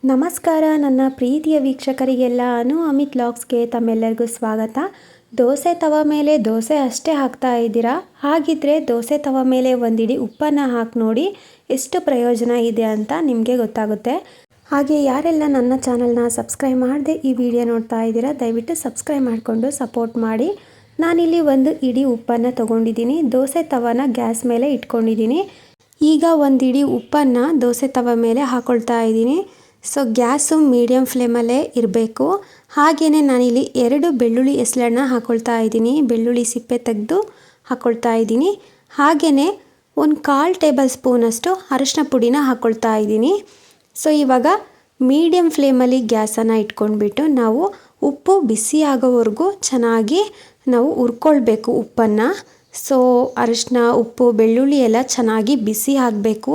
ನಮಸ್ಕಾರ ನನ್ನ ಪ್ರೀತಿಯ ವೀಕ್ಷಕರಿಗೆಲ್ಲ ಅಮಿತ್ ವ್ಲಾಗ್ಸ್ಗೆ ತಮ್ಮೆಲ್ಲರಿಗೂ ಸ್ವಾಗತ. ದೋಸೆ ತವ ಮೇಲೆ ದೋಸೆ ಅಷ್ಟೇ ಹಾಕ್ತಾ ಇದ್ದೀರಾ? ಹಾಗಿದ್ರೆ ದೋಸೆ ತವ ಮೇಲೆ ಒಂದಿಡಿ ಉಪ್ಪನ್ನು ಹಾಕಿ ನೋಡಿ ಎಷ್ಟು ಪ್ರಯೋಜನ ಇದೆ ಅಂತ ನಿಮಗೆ ಗೊತ್ತಾಗುತ್ತೆ. ಹಾಗೆ ಯಾರೆಲ್ಲ ನನ್ನ ಚಾನಲ್ನ ಸಬ್ಸ್ಕ್ರೈಬ್ ಮಾಡದೆ ಈ ವಿಡಿಯೋ ನೋಡ್ತಾ ಇದ್ದೀರಾ ದಯವಿಟ್ಟು ಸಬ್ಸ್ಕ್ರೈಬ್ ಮಾಡಿಕೊಂಡು ಸಪೋರ್ಟ್ ಮಾಡಿ. ನಾನಿಲ್ಲಿ ಒಂದು ಇಡೀ ಉಪ್ಪನ್ನು ತಗೊಂಡಿದ್ದೀನಿ. ದೋಸೆ ತವನ ಗ್ಯಾಸ್ ಮೇಲೆ ಇಟ್ಕೊಂಡಿದ್ದೀನಿ. ಈಗ ಒಂದಿಡಿ ಉಪ್ಪನ್ನು ದೋಸೆ ತವ ಮೇಲೆ ಹಾಕೊಳ್ತಾ ಇದ್ದೀನಿ. ಸೊ ಗ್ಯಾಸು ಮೀಡಿಯಮ್ ಫ್ಲೇಮಲ್ಲೇ ಇರಬೇಕು. ಹಾಗೆಯೇ ನಾನಿಲ್ಲಿ 2 ಬೆಳ್ಳುಳ್ಳಿ ಎಸಳನ್ನು ಹಾಕ್ಕೊಳ್ತಾ ಇದ್ದೀನಿ. ಬೆಳ್ಳುಳ್ಳಿ ಸಿಪ್ಪೆ ತೆಗೆದು ಹಾಕ್ಕೊಳ್ತಾ ಇದ್ದೀನಿ. ಹಾಗೆಯೇ 1/4 ಟೇಬಲ್ ಸ್ಪೂನಷ್ಟು ಅರಿಶಿನ ಪುಡಿನ ಹಾಕ್ಕೊಳ್ತಾ ಇದ್ದೀನಿ. ಸೊ ಇವಾಗ ಮೀಡಿಯಮ್ ಫ್ಲೇಮಲ್ಲಿ ಗ್ಯಾಸನ್ನು ಇಟ್ಕೊಂಡ್ಬಿಟ್ಟು ನಾವು ಉಪ್ಪು ಬಿಸಿ ಆಗೋವರೆಗೂ ಚೆನ್ನಾಗಿ ನಾವು ಹುರ್ಕೊಳ್ಬೇಕು ಉಪ್ಪನ್ನು. ಸೊ ಅರಿಶಿನ ಉಪ್ಪು ಬೆಳ್ಳುಳ್ಳಿ ಎಲ್ಲ ಚೆನ್ನಾಗಿ ಬಿಸಿ ಆಗಬೇಕು.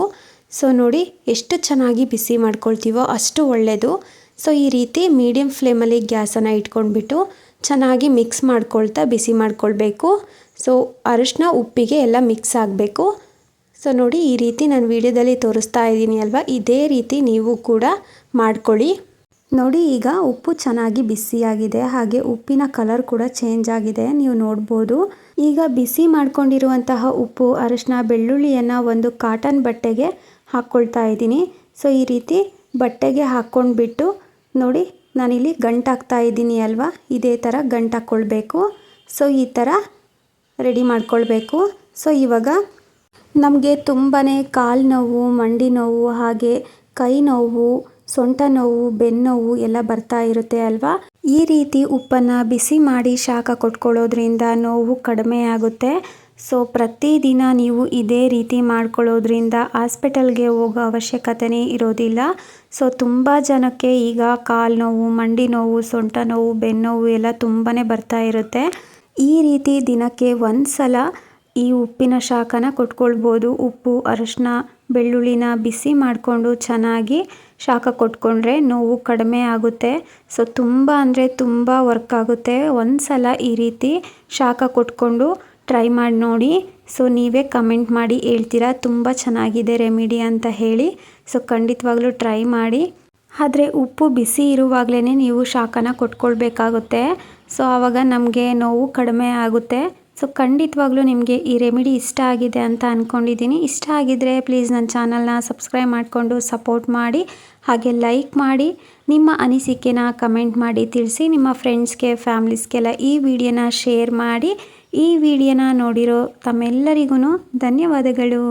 ಸೊ ನೋಡಿ ಎಷ್ಟು ಚೆನ್ನಾಗಿ ಬಿಸಿ ಮಾಡ್ಕೊಳ್ತೀವೋ ಅಷ್ಟು ಒಳ್ಳೆಯದು. ಸೊ ಈ ರೀತಿ ಮೀಡಿಯಮ್ ಫ್ಲೇಮಲ್ಲಿ ಗ್ಯಾಸನ್ನು ಇಟ್ಕೊಂಡ್ಬಿಟ್ಟು ಚೆನ್ನಾಗಿ ಮಿಕ್ಸ್ ಮಾಡ್ಕೊಳ್ತಾ ಬಿಸಿ ಮಾಡ್ಕೊಳ್ಬೇಕು. ಸೊ ಅರಿಶಿನ ಉಪ್ಪಿಗೆ ಎಲ್ಲ ಮಿಕ್ಸ್ ಆಗಬೇಕು. ಸೊ ನೋಡಿ ಈ ರೀತಿ ನಾನು ವಿಡಿಯೋದಲ್ಲಿ ತೋರಿಸ್ತಾ ಇದ್ದೀನಿ ಅಲ್ವಾ, ಇದೇ ರೀತಿ ನೀವು ಕೂಡ ಮಾಡ್ಕೊಳ್ಳಿ. ನೋಡಿ ಈಗ ಉಪ್ಪು ಚೆನ್ನಾಗಿ ಬಿಸಿಯಾಗಿದೆ. ಹಾಗೆ ಉಪ್ಪಿನ ಕಲರ್ ಕೂಡ ಚೇಂಜ್ ಆಗಿದೆ, ನೀವು ನೋಡ್ಬೋದು. ಈಗ ಬಿಸಿ ಮಾಡ್ಕೊಂಡಿರುವಂತಹ ಉಪ್ಪು ಅರಿಶಿನ ಬೆಳ್ಳುಳ್ಳಿಯನ್ನು ಒಂದು ಕಾಟನ್ ಬಟ್ಟೆಗೆ ಹಾಕ್ಕೊಳ್ತಾ ಇದ್ದೀನಿ. ಸೊ ಈ ರೀತಿ ಬಟ್ಟೆಗೆ ಹಾಕ್ಕೊಂಡ್ಬಿಟ್ಟು ನೋಡಿ ನಾನಿಲ್ಲಿ ಗಂಟಾಕ್ತಾ ಇದ್ದೀನಿ ಅಲ್ವಾ, ಇದೇ ಥರ ಗಂಟಾಕ್ಕೊಳ್ಬೇಕು. ಸೊ ಈ ಥರ ರೆಡಿ ಮಾಡ್ಕೊಳ್ಬೇಕು. ಸೊ ಇವಾಗ ನಮಗೆ ತುಂಬಾ ಕಾಲು ನೋವು, ಮಂಡಿ ನೋವು, ಹಾಗೆ ಕೈ ನೋವು, ಸೊಂಟ ನೋವು, ಬೆನ್ನೋವು ಎಲ್ಲ ಬರ್ತಾ ಇರುತ್ತೆ ಅಲ್ವಾ. ಈ ರೀತಿ ಉಪ್ಪನ್ನು ಬಿಸಿ ಮಾಡಿ ಶಾಖ ಕೊಟ್ಕೊಳ್ಳೋದ್ರಿಂದ ನೋವು ಕಡಿಮೆ ಆಗುತ್ತೆ. ಸೊ ಪ್ರತಿದಿನ ನೀವು ಇದೇ ರೀತಿ ಮಾಡ್ಕೊಳ್ಳೋದ್ರಿಂದ ಹಾಸ್ಪಿಟಲ್ಗೆ ಹೋಗೋ ಅವಶ್ಯಕತೆನೇ ಇರೋದಿಲ್ಲ. ಸೊ ತುಂಬ ಜನಕ್ಕೆ ಈಗ ಕಾಲು ನೋವು, ಮಂಡಿ ನೋವು, ಸೊಂಟ ನೋವು, ಬೆನ್ನೋವು ಎಲ್ಲ ತುಂಬಾ ಬರ್ತಾ ಇರುತ್ತೆ. ಈ ರೀತಿ ದಿನಕ್ಕೆ ಒಂದು ಸಲ ಈ ಉಪ್ಪಿನ ಶಾಖನ ಕೊಟ್ಕೊಳ್ಬೋದು. ಉಪ್ಪು ಅರಿಶಿನ ಬೆಳ್ಳುಳ್ಳಿನ ಬಿಸಿ ಮಾಡಿಕೊಂಡು ಚೆನ್ನಾಗಿ ಶಾಖ ಕೊಟ್ಕೊಂಡ್ರೆ ನೋವು ಕಡಿಮೆ ಆಗುತ್ತೆ. ಸೊ ತುಂಬ ಅಂದರೆ ತುಂಬ ವರ್ಕ್ ಆಗುತ್ತೆ. ಒಂದು ಸಲ ಈ ರೀತಿ ಶಾಖ ಕೊಟ್ಕೊಂಡು ಟ್ರೈ ಮಾಡಿ ನೋಡಿ. ಸೊ ನೀವೇ ಕಮೆಂಟ್ ಮಾಡಿ ಹೇಳ್ತೀರಾ ತುಂಬ ಚೆನ್ನಾಗಿದೆ ರೆಮಿಡಿ ಅಂತ ಹೇಳಿ. ಸೊ ಖಂಡಿತವಾಗ್ಲೂ ಟ್ರೈ ಮಾಡಿ. ಆದರೆ ಉಪ್ಪು ಬಿಸಿ ಇರುವಾಗಲೇ ನೀವು ಶಾಖನ ಕೊಟ್ಕೊಳ್ಬೇಕಾಗುತ್ತೆ. ಸೊ ಆವಾಗ ನಮಗೆ ನೋವು ಕಡಿಮೆ ಆಗುತ್ತೆ. ಸೊ ಖಂಡಿತವಾಗ್ಲೂ ನಿಮಗೆ ಈ ರೆಮಿಡಿ ಇಷ್ಟ ಆಗಿದೆ ಅಂತ ಅಂದ್ಕೊಂಡಿದ್ದೀನಿ. ಇಷ್ಟ ಆಗಿದ್ದರೆ ಪ್ಲೀಸ್ ನನ್ನ ಚಾನಲ್ನ ಸಬ್ಸ್ಕ್ರೈಬ್ ಮಾಡಿಕೊಂಡು ಸಪೋರ್ಟ್ ಮಾಡಿ. ಹಾಗೆ ಲೈಕ್ ಮಾಡಿ, ನಿಮ್ಮ ಅನಿಸಿಕೆನ ಕಮೆಂಟ್ ಮಾಡಿ ತಿಳಿಸಿ. ನಿಮ್ಮ ಫ್ರೆಂಡ್ಸ್ಗೆ ಫ್ಯಾಮ್ಲೀಸ್ಗೆಲ್ಲ ಈ ವಿಡಿಯೋನ ಶೇರ್ ಮಾಡಿ. ಈ ವಿಡಿಯೋನ ನೋಡಿರೋ ತಮ್ಮೆಲ್ಲರಿಗೂ ಧನ್ಯವಾದಗಳು.